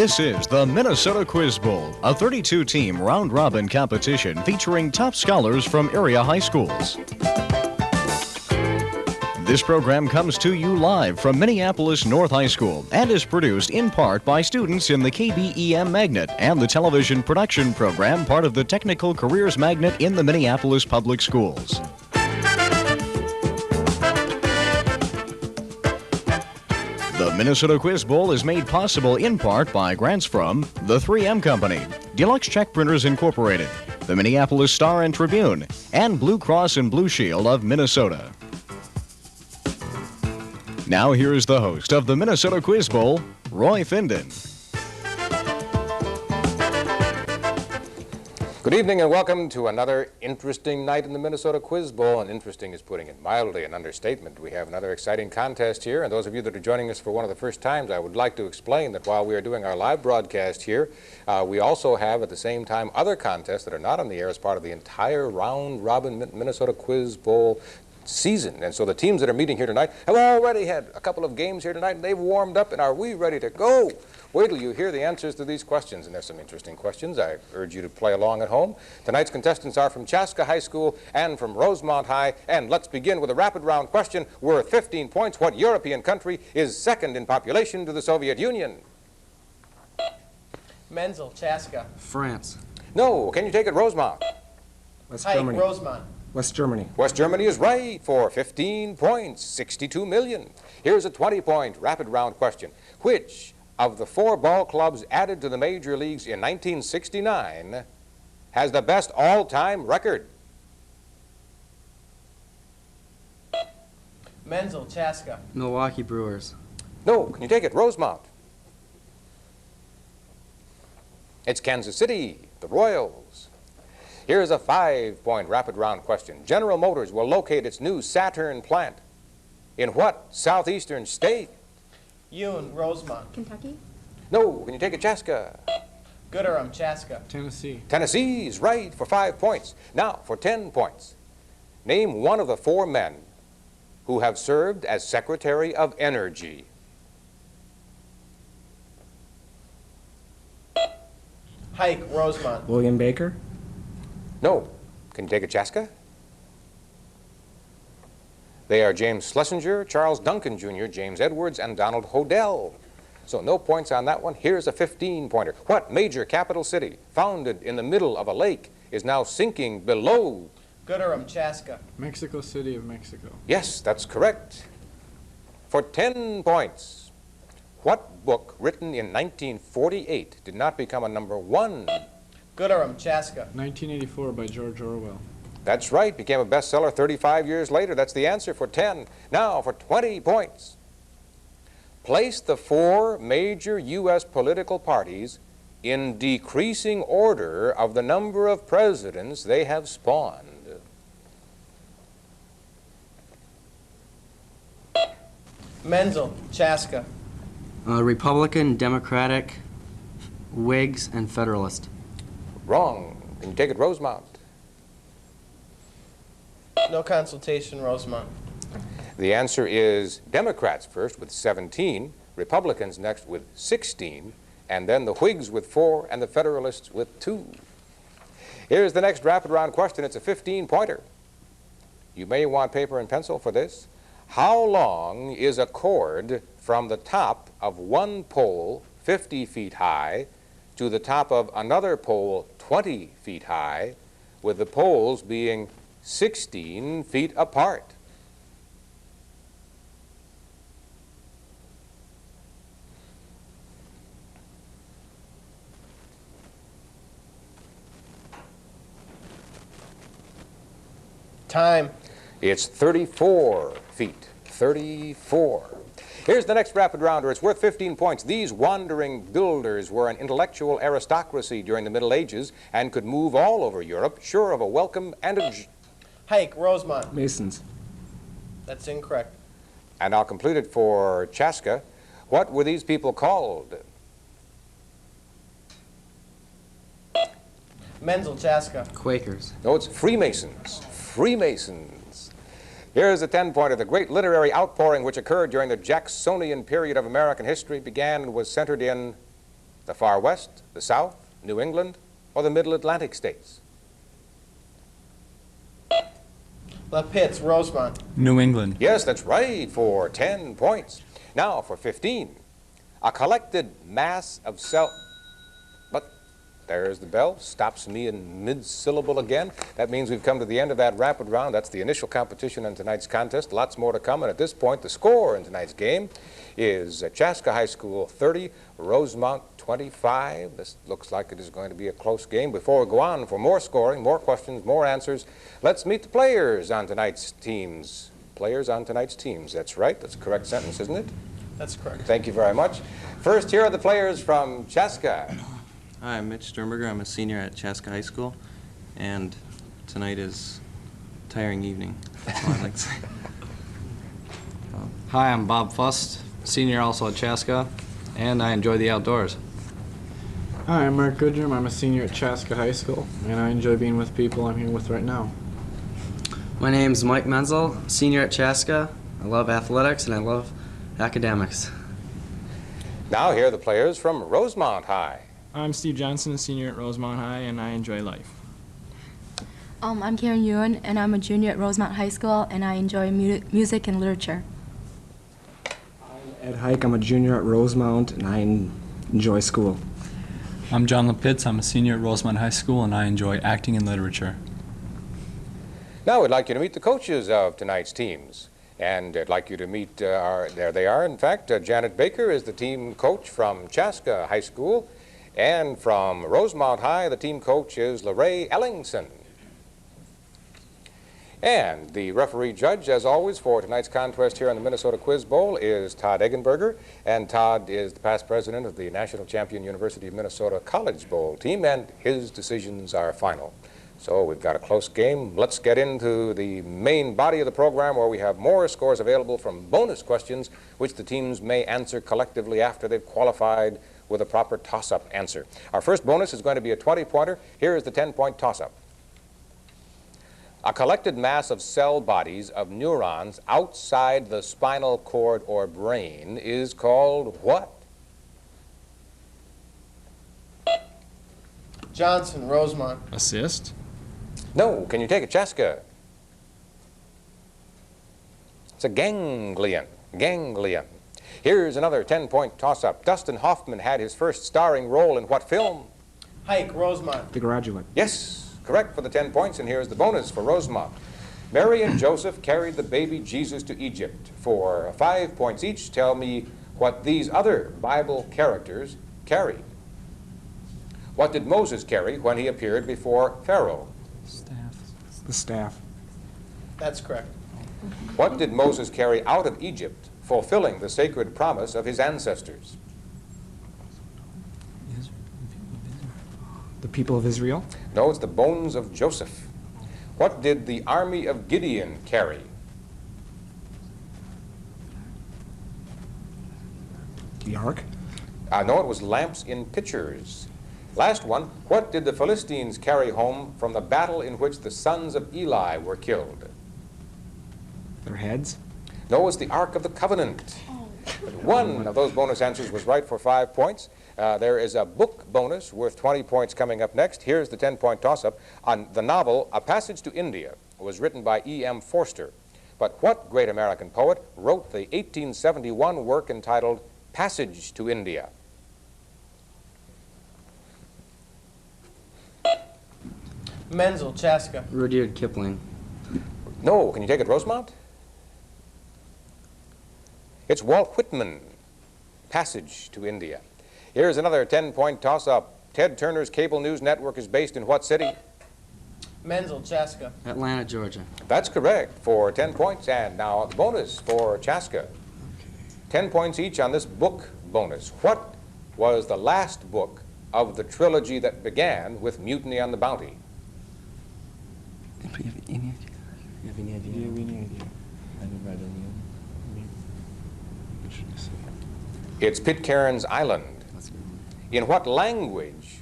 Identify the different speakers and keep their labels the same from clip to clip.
Speaker 1: This is the Minnesota Quiz Bowl, a 32-team round-robin competition featuring top scholars from area high schools. This program comes to you live from Minneapolis North High School and is produced in part by students in the KBEM Magnet and the television production program, part of the Technical Careers Magnet in the Minneapolis Public Schools. The Minnesota Quiz Bowl is made possible in part by grants from the 3M Company, Deluxe Check Printers Incorporated, the Minneapolis Star and Tribune, and Blue Cross and Blue Shield of Minnesota. Now here is the host of the Minnesota Quiz Bowl, Roy Finden.
Speaker 2: Good evening and welcome to another interesting night in the Minnesota Quiz Bowl. And interesting is putting it mildly, an understatement. We have another exciting contest here, and those of you that are joining us for one of the first times, I would like to explain that while we are doing our live broadcast here, we also have at the same time other contests that are not on the air as part of the entire round-robin Minnesota Quiz Bowl season. And so the teams that are meeting here tonight have already had a couple of games here tonight, and they've warmed up, and are we ready to go? Wait till you hear the answers to these questions, and there's some interesting questions. I urge you to play along at home. Tonight's contestants are from Chaska High School and from Rosemount High, and let's begin with a rapid round question worth 15 points. What European country is second in population to the Soviet Union?
Speaker 3: Menzel, Chaska.
Speaker 4: France.
Speaker 2: No. Can you take it, Rosemount?
Speaker 4: West
Speaker 3: Huyck,
Speaker 4: Germany.
Speaker 3: Rosemount.
Speaker 4: West Germany.
Speaker 2: West Germany is right for 15 points, 62 million. Here's a 20-point rapid round question. Which of the 4 ball clubs added to the major leagues in 1969 has the best all-time record?
Speaker 3: Menzel, Chaska.
Speaker 4: Milwaukee Brewers.
Speaker 2: No. Can you take it, Rosemount? It's Kansas City, the Royals. Here's a 5-point rapid round question. General Motors will locate its new Saturn plant in what southeastern state?
Speaker 3: Yuen, Rosemount.
Speaker 5: Kentucky?
Speaker 2: No. Can you take it, Chaska?
Speaker 3: Gooderum, Chaska.
Speaker 4: Tennessee.
Speaker 2: Tennessee's right for 5 points. Now, for 10 points, name one of the 4 men who have served as Secretary of Energy.
Speaker 3: Huyck, Rosemount.
Speaker 4: William Baker.
Speaker 2: No. Can you take it, Chaska? They are James Schlesinger, Charles Duncan Jr., James Edwards, and Donald Hodel. So no points on that one. Here's a 15-pointer. What major capital city, founded in the middle of a lake, is now sinking below?
Speaker 3: Gooderum, Chaska.
Speaker 4: Mexico City of Mexico.
Speaker 2: Yes, that's correct. For 10 points, what book written in 1948 did not become a #1?
Speaker 3: Gooderum, Chaska.
Speaker 4: 1984 by George Orwell.
Speaker 2: That's right, became a bestseller 35 years later. That's the answer for 10. Now for 20 points. Place the 4 major U.S. political parties in decreasing order of the number of presidents they have spawned.
Speaker 3: Menzel, Chaska.
Speaker 4: Republican, Democratic, Whigs, and Federalist.
Speaker 2: Wrong. Can you take it, Rosemount?
Speaker 3: No consultation, Rosemount.
Speaker 2: The answer is Democrats first with 17, Republicans next with 16, and then the Whigs with 4, and the Federalists with 2. Here's the next rapid round question. It's a 15-pointer. You may want paper and pencil for this. How long is a cord from the top of one pole 50 feet high to the top of another pole 20 feet high, with the poles being 16 feet apart?
Speaker 3: Time.
Speaker 2: It's 34 feet. 34. Here's the next rapid rounder. It's worth 15 points. These wandering builders were an intellectual aristocracy during the Middle Ages and could move all over Europe, sure of a welcome and a...
Speaker 3: Huyck, Rosemount.
Speaker 4: Masons.
Speaker 3: That's incorrect.
Speaker 2: And I'll complete it for Chaska. What were these people called?
Speaker 3: Menzel, Chaska.
Speaker 4: Quakers.
Speaker 2: No, it's Freemasons. Freemasons. Here's a 10-pointer. The great literary outpouring which occurred during the Jacksonian period of American history began and was centered in the far west, the south, New England, or the middle Atlantic states?
Speaker 3: LaPitz, Rosemount.
Speaker 5: New England.
Speaker 2: Yes, that's right, for 10 points. Now for 15. A collected mass of But there's the bell, stops me in mid-syllable again. That means we've come to the end of that rapid round. That's the initial competition in tonight's contest. Lots more to come, and at this point, the score in tonight's game is Chaska High School 30, Rosemount 25. This looks like it is going to be a close game. Before we go on for more scoring, more questions, more answers, let's meet the players on tonight's teams. Players on tonight's teams. That's right. That's a correct sentence, isn't it?
Speaker 3: That's correct.
Speaker 2: Thank you very much. First, here are the players from Chaska.
Speaker 6: Hi, I'm Mitch Dirnberger. I'm a senior at Chaska High School, and tonight is a tiring evening. That's all I'd like to say.
Speaker 4: Hi, I'm Bob Fust, senior also at Chaska, and I enjoy the outdoors.
Speaker 7: Hi, I'm Mark Gooderum. I'm a senior at Chaska High School, and I enjoy being with people I'm here with right now.
Speaker 4: My name's Mike Menzel, senior at Chaska. I love athletics and I love academics.
Speaker 2: Now, here are the players from Rosemount High.
Speaker 8: I'm Steve Johnson, a senior at Rosemount High, and I enjoy life.
Speaker 9: I'm Karen Yuen, and I'm a junior at Rosemount High School, and I enjoy music and literature.
Speaker 7: I'm Ed Huyck. I'm a junior at Rosemount, and I enjoy school.
Speaker 5: I'm John LaPitz. I'm a senior at Rosemount High School, and I enjoy acting and literature.
Speaker 2: Now, we'd like you to meet the coaches of tonight's teams. And I'd like you to meet, there they are, in fact, Janet Baker is the team coach from Chaska High School. And from Rosemount High, the team coach is LaRae Ellingson. And the referee judge, as always, for tonight's contest here in the Minnesota Quiz Bowl is Tod Eggenberger. And Tod is the past president of the national champion University of Minnesota College Bowl team, and his decisions are final. So we've got a close game. Let's get into the main body of the program, where we have more scores available from bonus questions, which the teams may answer collectively after they've qualified with a proper toss-up answer. Our first bonus is going to be a 20-pointer. Here is the 10-point toss-up. A collected mass of cell bodies of neurons outside the spinal cord or brain is called what?
Speaker 3: Johnson, Rosemount.
Speaker 8: Assist?
Speaker 2: No. Can you take it, Chaska? It's a ganglion. Ganglion. Here's another 10-point toss-up. Dustin Hoffman had his first starring role in what film?
Speaker 3: Huyck, Rosemount.
Speaker 7: The Graduate.
Speaker 2: Yes, correct for the 10 points, and here's the bonus for Rosemount. Mary and Joseph carried the baby Jesus to Egypt. For 5 points each, tell me what these other Bible characters carried. What did Moses carry when he appeared before Pharaoh?
Speaker 5: Staff.
Speaker 7: The staff.
Speaker 3: That's correct.
Speaker 2: What did Moses carry out of Egypt, fulfilling the sacred promise of his ancestors?
Speaker 7: The people of Israel.
Speaker 2: No, it's the bones of Joseph. What did the army of Gideon carry?
Speaker 7: The Ark.
Speaker 2: No, it was lamps in pitchers. Last one, what did the Philistines carry home from the battle in which the sons of Eli were killed?
Speaker 7: Their heads.
Speaker 2: No, it's the Ark of the Covenant. But one of those bonus answers was right for 5 points. There is a book bonus worth 20 points coming up next. Here's the 10-point toss-up. On the novel A Passage to India was written by E.M. Forster. But what great American poet wrote the 1871 work entitled Passage to India?
Speaker 3: Menzel, Chaska.
Speaker 4: Rudyard Kipling.
Speaker 2: No, can you take it, Rosemount? It's Walt Whitman, Passage to India. Here's another 10-point toss-up. Ted Turner's cable news network is based in what city?
Speaker 3: Menzel, Chaska.
Speaker 4: Atlanta, Georgia.
Speaker 2: That's correct for 10 points. And now the bonus for Chaska. 10 points each on this book bonus. What was the last book of the trilogy that began with Mutiny on the Bounty?
Speaker 6: Do you have any idea? You have any idea?
Speaker 7: Do you have any idea?
Speaker 6: I didn't write any.
Speaker 2: It's Pitcairn's Island.
Speaker 6: That's good.
Speaker 2: In what language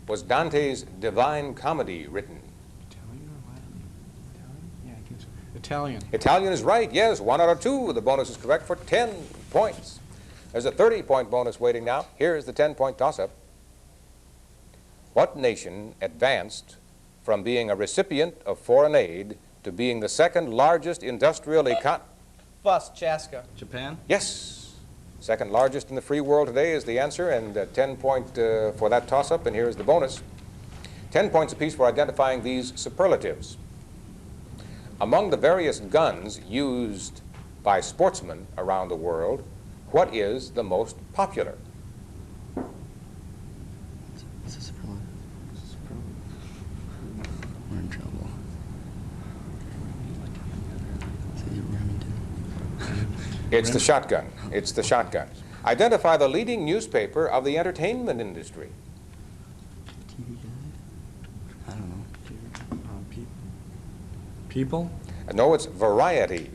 Speaker 2: was Dante's Divine Comedy written?
Speaker 7: Italian or Latin? Italian? Yeah, I think so. Italian.
Speaker 2: Italian is right, yes. 1 out of 2. The bonus is correct for 10 points. There's a 30-point bonus waiting now. Here's the 10-point toss-up. What nation advanced from being a recipient of foreign aid to being the second largest industrial economy?
Speaker 3: Fust, Chaska.
Speaker 6: Japan?
Speaker 2: Yes. Second largest in the free world today is the answer, and 10 points for that toss-up, and here's the bonus. 10 points apiece for identifying these superlatives. Among the various guns used by sportsmen around the world, what is the most popular?
Speaker 4: We're in trouble.
Speaker 2: It's the shotgun. It's the shotgun. Identify the leading newspaper of the entertainment industry.
Speaker 4: I don't know.
Speaker 7: People?
Speaker 2: No, it's Variety.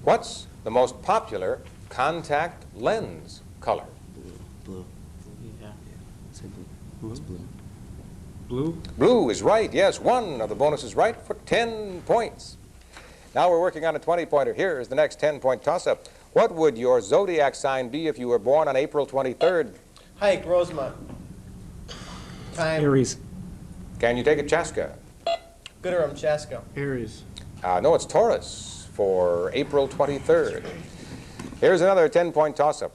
Speaker 2: What's the most popular contact lens color?
Speaker 4: Blue. Yeah. Say blue. It's blue.
Speaker 7: Blue?
Speaker 2: Blue is right. Yes, one of the bonuses right for 10 points. Now we're working on a 20-pointer. Here is the next 10-point toss-up. What would your zodiac sign be if you were born on April 23rd?
Speaker 3: Huyck, Rosemount. Time.
Speaker 7: Aries.
Speaker 2: Can you take it, Chaska?
Speaker 3: Gooderum, Chaska.
Speaker 7: Aries.
Speaker 2: No, it's Taurus for April 23rd. Here's another 10-point toss-up.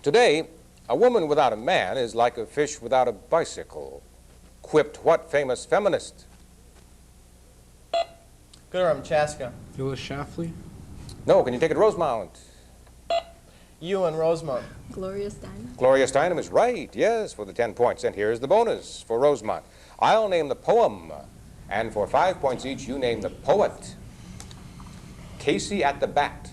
Speaker 2: Today, a woman without a man is like a fish without a bicycle. Quipped what famous feminist?
Speaker 3: Gooderum, Chaska.
Speaker 7: Phyllis Schlafly.
Speaker 2: No, can you take it, Rosemount?
Speaker 3: Yuen, Rosemount.
Speaker 9: Gloria Steinem.
Speaker 2: Gloria Steinem is right, yes, for the 10 points. And here's the bonus for Rosemount. I'll name the poem, and for 5 points each, you name the poet. Casey at the Bat.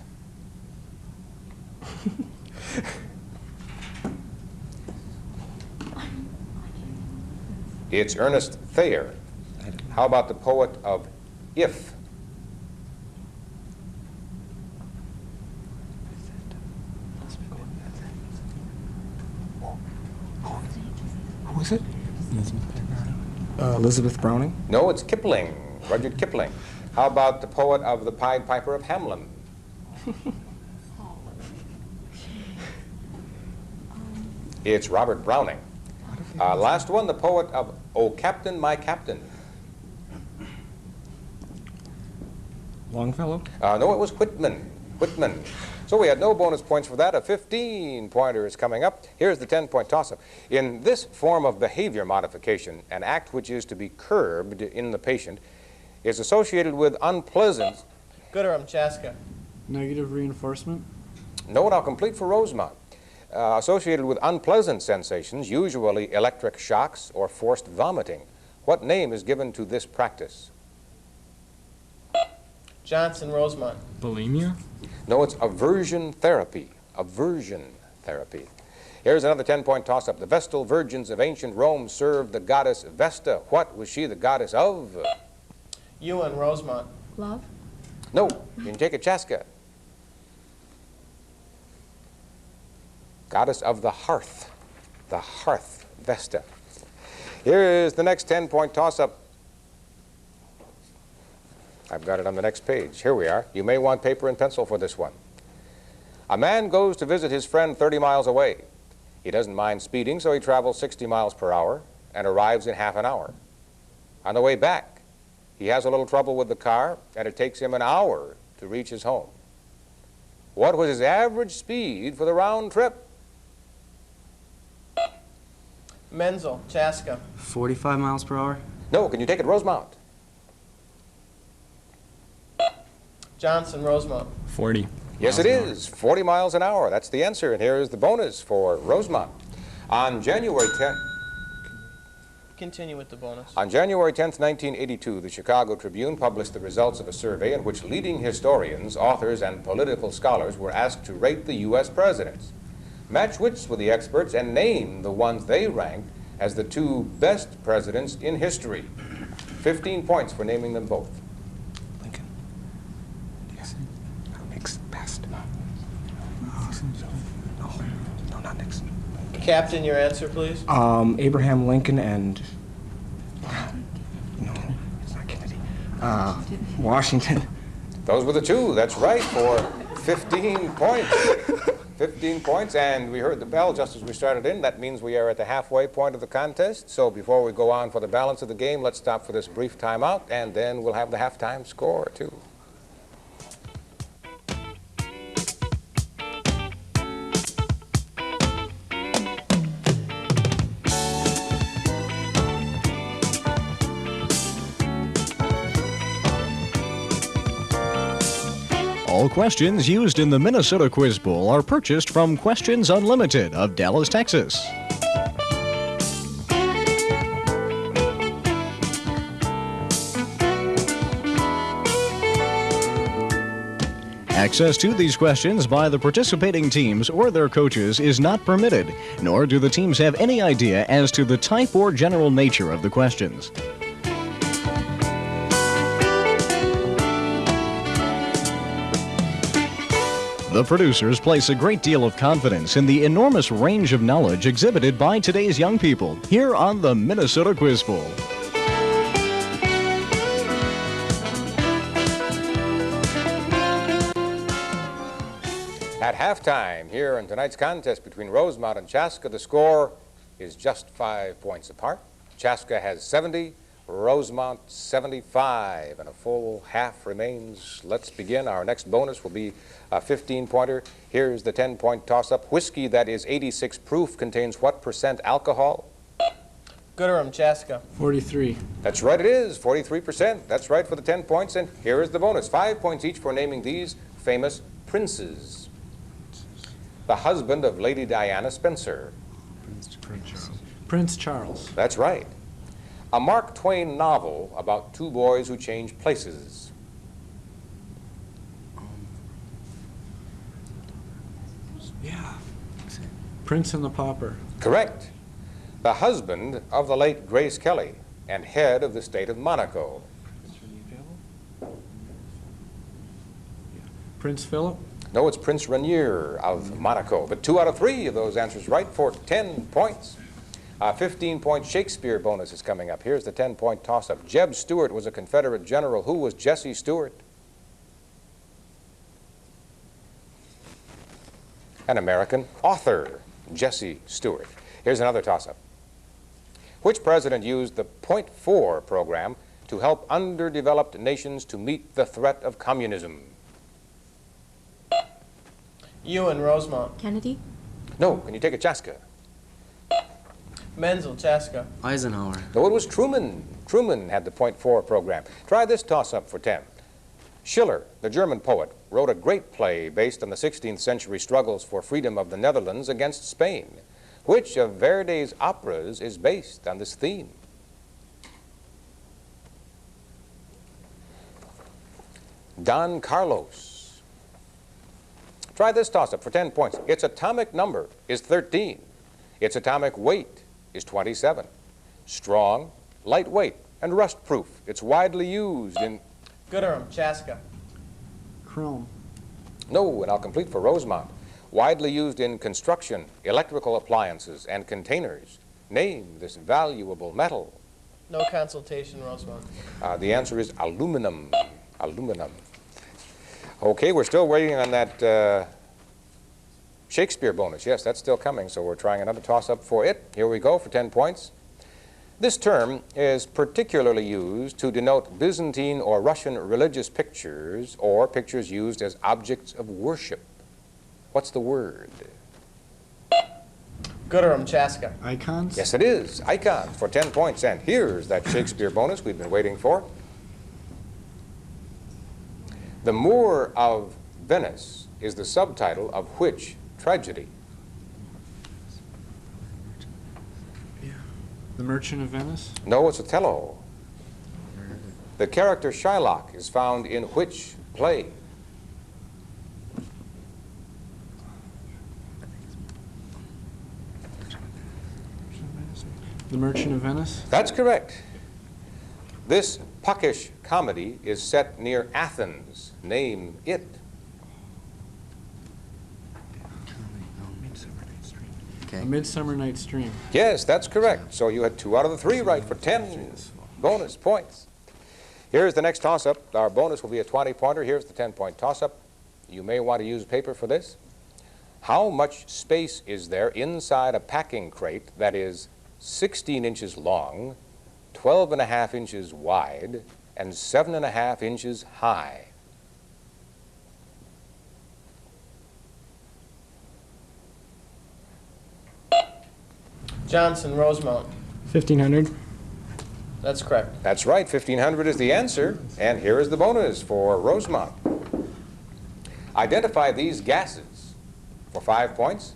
Speaker 2: It's Ernest Thayer. How about the poet of If?
Speaker 10: Who is it? Elizabeth Browning?
Speaker 2: No, it's Kipling, Rudyard Kipling. How about the poet of the Pied Piper of Hamelin? It's Robert Browning. Last one, the poet of O Captain, My Captain.
Speaker 10: Longfellow?
Speaker 2: No, it was Whitman. Whitman. So we had no bonus points for that. A 15-pointer is coming up. Here's the 10-point toss-up. In this form of behavior modification, an act which is to be curbed in the patient is associated with unpleasant.
Speaker 3: Gooderum, Chaska.
Speaker 7: Negative reinforcement?
Speaker 2: No, and I'll complete for Rosemount. Associated with unpleasant sensations, usually electric shocks or forced vomiting. What name is given to this practice?
Speaker 3: Johnson, Rosemount.
Speaker 7: Bulimia?
Speaker 2: No, it's aversion therapy. Aversion therapy. Here's another 10-point toss-up. The Vestal virgins of ancient Rome served the goddess Vesta. What was she the goddess of?
Speaker 3: Yuen, Rosemount.
Speaker 9: Love.
Speaker 2: No, you can take a Chaska. Goddess of the hearth. The hearth, Vesta. Here is the next 10-point toss-up. I've got it on the next page. Here we are. You may want paper and pencil for this one. A man goes to visit his friend 30 miles away. He doesn't mind speeding, so he travels 60 miles per hour and arrives in half an hour. On the way back, he has a little trouble with the car, and it takes him an hour to reach his home. What was his average speed for the round trip?
Speaker 3: Menzel, Chaska.
Speaker 4: 45 miles per hour?
Speaker 2: No, can you take it, Rosemount?
Speaker 3: Johnson, Rosemount.
Speaker 5: 40.
Speaker 2: Yes, it is. 40 miles an hour. That's the answer. And here is the bonus for Rosemount. On January 10th,
Speaker 3: Continue with the bonus.
Speaker 2: On January 10th, 1982, the Chicago Tribune published the results of a survey in which leading historians, authors, and political scholars were asked to rate the U.S. presidents. Match wits with the experts and name the ones they ranked as the two best presidents in history. 15 points for naming them both.
Speaker 10: Lincoln. Yes. Nixon. Best. No, not Nixon.
Speaker 3: Captain, your answer, please.
Speaker 10: Abraham Lincoln and... No, it's not Kennedy. Washington.
Speaker 2: Those were the two. That's right, for 15 points. 15 points, and we heard the bell just as we started in. That means we are at the halfway point of the contest. So before we go on for the balance of the game, let's stop for this brief timeout, and then we'll have the halftime score, too.
Speaker 1: All questions used in the Minnesota Quiz Bowl are purchased from Questions Unlimited of Dallas, Texas. Access to these questions by the participating teams or their coaches is not permitted, nor do the teams have any idea as to the type or general nature of the questions. The producers place a great deal of confidence in the enormous range of knowledge exhibited by today's young people here on the Minnesota Quiz Bowl.
Speaker 2: At halftime, here in tonight's contest between Rosemount and Chaska, the score is just 5 points apart. Chaska has 70, Rosemount 75, and a full half remains. Let's begin. Our next bonus will be a 15-pointer. Here's the 10-point toss-up. Whiskey that is 86 proof contains what percent alcohol?
Speaker 3: Gooderum, Chaska.
Speaker 7: 43.
Speaker 2: That's right, it is, 43%. That's right for the 10 points, and here is the bonus. 5 points each for naming these famous princes. The husband of Lady Diana Spencer.
Speaker 7: Prince Charles.
Speaker 2: That's right. A Mark Twain novel about two boys who change places.
Speaker 7: Yeah. Prince and the Pauper.
Speaker 2: Correct. The husband of the late Grace Kelly and head of the state of Monaco.
Speaker 7: Prince Philip.
Speaker 2: No, it's Prince Rainier of Monaco. But 2 out of 3 of those answers right for 10 points. A 15-point Shakespeare bonus is coming up. Here's the 10-point toss-up. Jeb Stuart was a Confederate general. Who was Jesse Stuart? An American author, Jesse Stuart. Here's another toss-up. Which president used the .4 program to help underdeveloped nations to meet the threat of communism?
Speaker 3: Yuen, Rosemount.
Speaker 9: Kennedy?
Speaker 2: No, can you take a Chaska?
Speaker 3: Menzel, Chaska.
Speaker 4: Eisenhower.
Speaker 2: No, it was Truman. Truman had the .4 program. Try this toss-up for 10. Schiller, the German poet, wrote a great play based on the 16th century struggles for freedom of the Netherlands against Spain. Which of Verdi's operas is based on this theme? Don Carlos. Try this toss-up for 10 points. Its atomic number is 13. Its atomic weight is 27. Strong, lightweight, and rust-proof. It's widely used in...
Speaker 3: Gooderum, Chaska.
Speaker 7: Chrome.
Speaker 2: No, and I'll complete for Rosemount. Widely used in construction, electrical appliances, and containers. Name this valuable metal.
Speaker 3: No consultation, Rosemount.
Speaker 2: The answer is aluminum. Aluminum. Okay, we're still waiting on that Shakespeare bonus. Yes, that's still coming, so we're trying another toss-up for it. Here we go for 10 points. This term is particularly used to denote Byzantine or Russian religious pictures or pictures used as objects of worship. What's the word?
Speaker 3: Gooderum, Chaska.
Speaker 7: Icons.
Speaker 2: Yes, it is. Icons for 10 points. And here's that Shakespeare bonus we've been waiting for. The Moor of Venice is the subtitle of which tragedy?
Speaker 7: The Merchant of Venice.
Speaker 2: No, it's Othello. The character Shylock is found in which play?
Speaker 7: The Merchant of Venice.
Speaker 2: That's correct. This puckish comedy is set near Athens. Name it.
Speaker 7: A Midsummer Night's Dream.
Speaker 2: Yes, that's correct. So you had 2 out of the 3 right for 10 bonus points. Here's the next toss-up. Our bonus will be a 20-pointer. Here's the 10-point toss-up. You may want to use paper for this. How much space is there inside a packing crate that is 16 inches long, 12.5 inches wide, and 7.5 inches high?
Speaker 3: Johnson, Rosemount.
Speaker 7: 1,500.
Speaker 3: That's correct.
Speaker 2: That's right, 1,500 is the answer, and here is the bonus for Rosemount. Identify these gases for 5 points.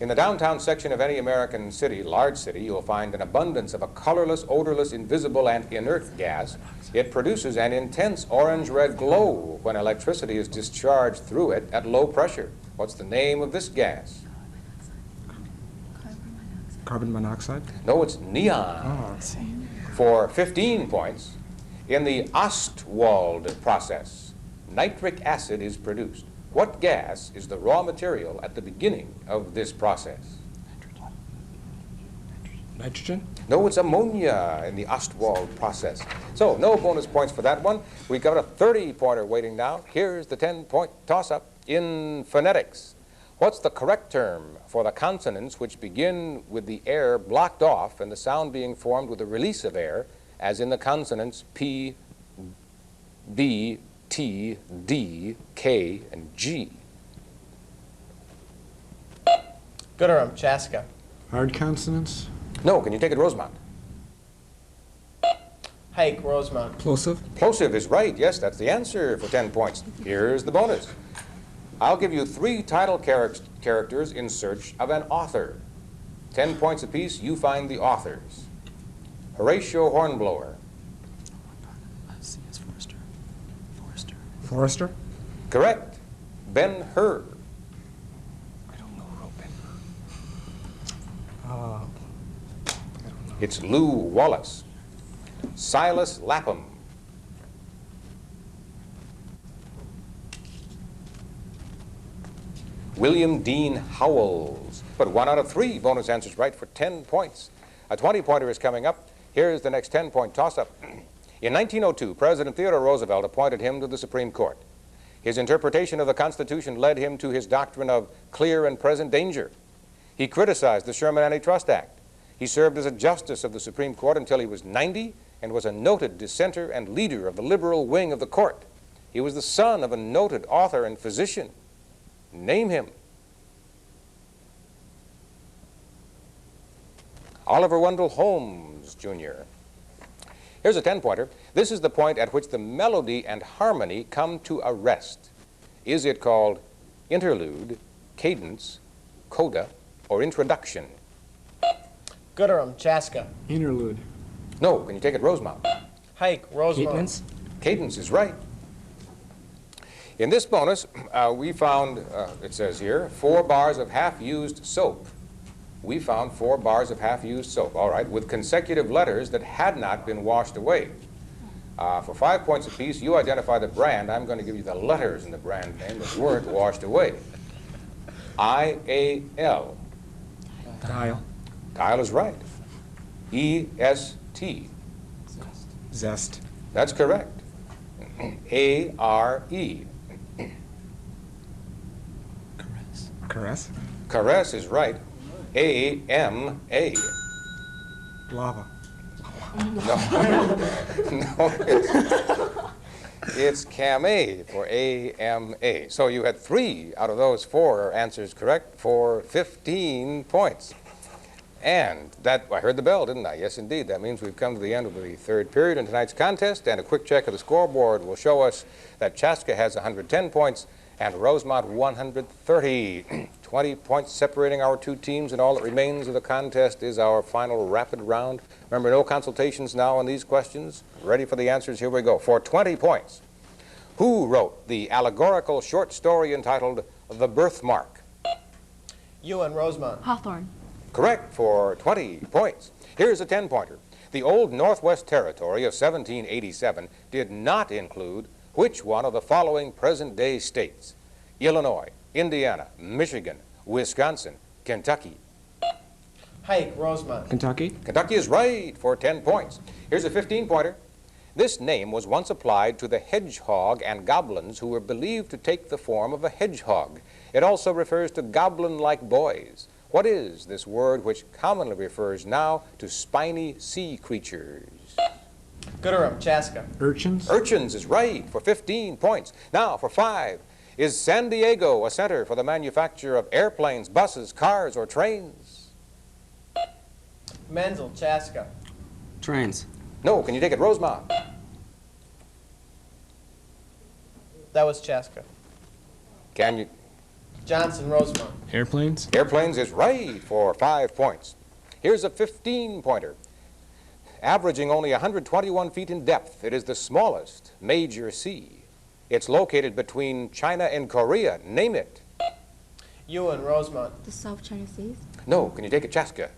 Speaker 2: In the downtown section of any American city, large city, you'll find an abundance of a colorless, odorless, invisible, and inert gas. It produces an intense orange-red glow when electricity is discharged through it at low pressure. What's the name of this gas?
Speaker 10: Carbon monoxide?
Speaker 2: No, it's neon.
Speaker 10: Oh, let's see.
Speaker 2: For 15 points, in the Ostwald process, nitric acid is produced. What gas is the raw material at the beginning of this process?
Speaker 10: Nitrogen?
Speaker 2: No, it's ammonia in the Ostwald process. So, no bonus points for that one. We've got a 30-pointer waiting now. Here's the 10-point toss-up in phonetics. What's the correct term for the consonants which begin with the air blocked off and the sound being formed with the release of air, as in the consonants P, B, T, D, K, and G?
Speaker 3: Gooderum, Chaska.
Speaker 7: Hard consonants.
Speaker 2: No, can you take it, Rosemount?
Speaker 3: Huyck, Rosemount.
Speaker 10: Plosive?
Speaker 2: Plosive is right. Yes, that's the answer for 10 points. Here's the bonus. I'll give you 3 title characters in search of an author. 10 points apiece, you find the authors. Horatio Hornblower.
Speaker 10: Forrester?
Speaker 2: Correct. Ben-Hur.
Speaker 10: I don't know who Ben-Hur.
Speaker 2: It's Lew Wallace. Silas Lapham. William Dean Howells. But 1 out of 3 bonus answers right for 10 points. A 20-pointer is coming up. Here's the next 10-point toss-up. In 1902, President Theodore Roosevelt appointed him to the Supreme Court. His interpretation of the Constitution led him to his doctrine of clear and present danger. He criticized the Sherman Antitrust Act. He served as a justice of the Supreme Court until he was 90 and was a noted dissenter and leader of the liberal wing of the court. He was the son of a noted author and physician. Name him. Oliver Wendell Holmes, Jr. Here's a 10-pointer. This is the point at which the melody and harmony come to a rest. Is it called interlude, cadence, coda, or introduction?
Speaker 3: Gooderum, Chaska.
Speaker 7: Interlude.
Speaker 2: No, can you take it, Rosemount?
Speaker 3: Huyck, Rosemount.
Speaker 10: Cadence?
Speaker 2: Cadence is right. In this bonus, we found, it says here, 4 bars of half-used soap. We found 4 bars of half-used soap, all right, with consecutive letters that had not been washed away. For 5 points apiece, you identify the brand. I'm going to give you the letters in the brand name that weren't washed away. I-A-L.
Speaker 10: Dial.
Speaker 2: Dial is right. E-S-T.
Speaker 10: Zest.
Speaker 2: That's correct. A-R-E.
Speaker 10: Caress.
Speaker 2: Caress is right. A-M-A.
Speaker 10: Lava.
Speaker 2: No, it's Cam-A for A-M-A. So you had 3 out of those 4 answers correct for 15 points. And that, I heard the bell, didn't I? Yes, indeed. That means we've come to the end of the 3rd period in tonight's contest, and a quick check of the scoreboard will show us that Chaska has 110 points and Rosemount 130. 20 points separating our 2 teams, and all that remains of the contest is our final rapid round. Remember, no consultations now on these questions. Ready for the answers? Here we go. For 20 points, who wrote the allegorical short story entitled The Birthmark?
Speaker 3: Yuen, Rosemount.
Speaker 9: Hawthorne.
Speaker 2: Correct for 20 points. Here's a 10-pointer. The old Northwest Territory of 1787 did not include which one of the following present-day states? Illinois, Indiana, Michigan, Wisconsin, Kentucky.
Speaker 3: Huyck, Rosemount.
Speaker 10: Kentucky?
Speaker 2: Kentucky is right for 10 points. Here's a 15-pointer. This name was once applied to the hedgehog and goblins who were believed to take the form of a hedgehog. It also refers to goblin-like boys. What is this word which commonly refers now to spiny sea creatures?
Speaker 3: Gooderum, Chaska.
Speaker 10: Urchins.
Speaker 2: Urchins is right for 15 points. Now for 5. Is San Diego a center for the manufacture of airplanes, buses, cars, or trains?
Speaker 3: Menzel, Chaska.
Speaker 4: Trains.
Speaker 2: No, can you take it, Rosemount?
Speaker 3: That was Chaska.
Speaker 2: Can you?
Speaker 3: Johnson, Rosemount.
Speaker 8: Airplanes?
Speaker 2: Airplanes is right for 5 points. Here's a 15-pointer. Averaging only 121 feet in depth, it is the smallest major sea. It's located between China and Korea. Name it.
Speaker 3: Yuen, Rosemount.
Speaker 9: The South China Seas.
Speaker 2: No, can you take it, Chaska?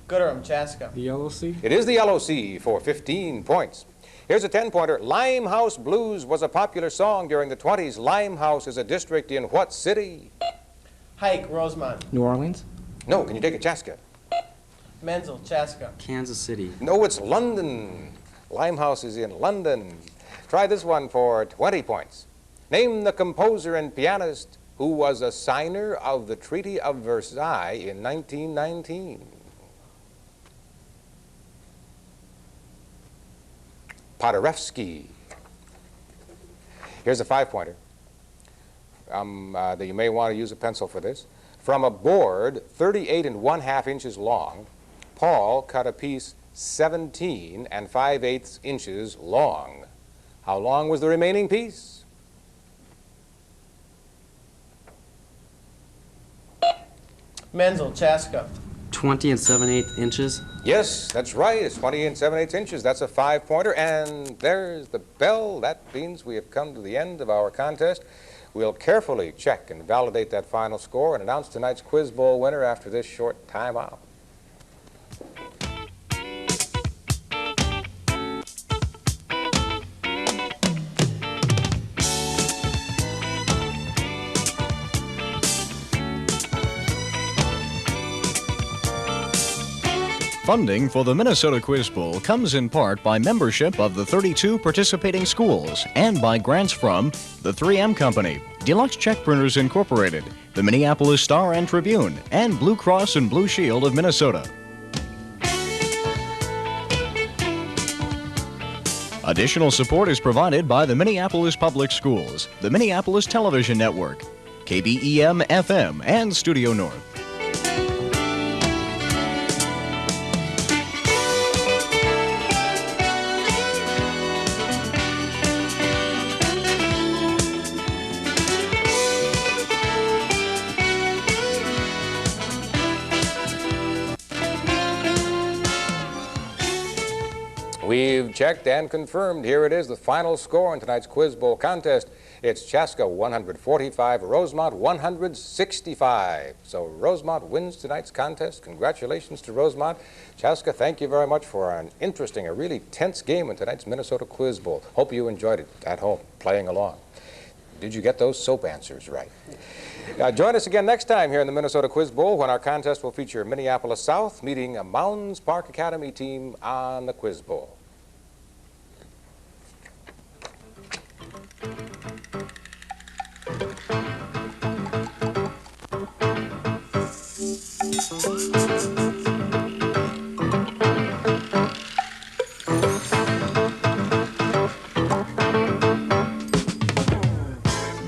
Speaker 3: Gooderum, Chaska.
Speaker 7: The Yellow Sea.
Speaker 2: It is the Yellow Sea for 15 points. Here's a 10-pointer. Limehouse Blues was a popular song during the 20s. Limehouse is a district in what city?
Speaker 3: Huyck, Rosemount.
Speaker 10: New Orleans.
Speaker 2: No, can you take it, Chaska?
Speaker 3: Menzel, Chaska.
Speaker 4: Kansas City.
Speaker 2: No, it's London. Limehouse is in London. Try this one for 20 points. Name the composer and pianist who was a signer of the Treaty of Versailles in 1919. Paderewski. Here's a 5-pointer. That you may want to use a pencil for this. From a board 38 1/2 inches long, Paul cut a piece 17 5/8 inches long. How long was the remaining piece?
Speaker 3: Menzel, Chaska.
Speaker 4: 20 7/8 inches.
Speaker 2: Yes, that's right. It's 20 7/8 inches. That's a 5-pointer. And there's the bell. That means we have come to the end of our contest. We'll carefully check and validate that final score and announce tonight's Quiz Bowl winner after this short timeout.
Speaker 1: Funding for the Minnesota Quiz Bowl comes in part by membership of the 32 participating schools and by grants from the 3M Company, Deluxe Check Printers Incorporated, the Minneapolis Star and Tribune, and Blue Cross and Blue Shield of Minnesota. Additional support is provided by the Minneapolis Public Schools, the Minneapolis Television Network, KBEM-FM, and Studio North.
Speaker 2: We've checked and confirmed. Here it is, the final score in tonight's Quiz Bowl contest. It's Chaska 145, Rosemount 165. So Rosemount wins tonight's contest. Congratulations to Rosemount. Chaska, thank you very much for an interesting, a really tense game in tonight's Minnesota Quiz Bowl. Hope you enjoyed it at home, playing along. Did you get those soap answers right? Join us again next time here in the Minnesota Quiz Bowl when our contest will feature Minneapolis South meeting a Mounds Park Academy team on the Quiz Bowl.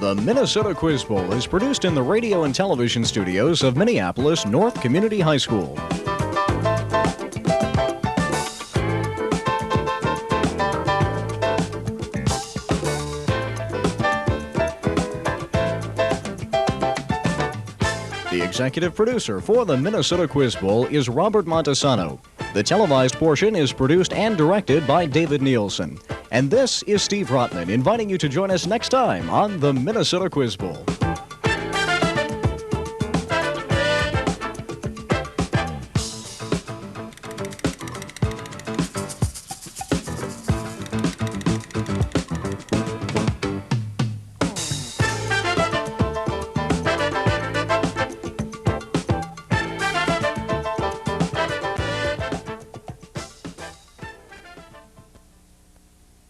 Speaker 1: The Minnesota Quiz Bowl is produced in the radio and television studios of Minneapolis North Community High School. The executive producer for the Minnesota Quiz Bowl is Robert Montesano. The televised portion is produced and directed by David Nielsen. And this is Steve Rotman inviting you to join us next time on the Minnesota Quiz Bowl.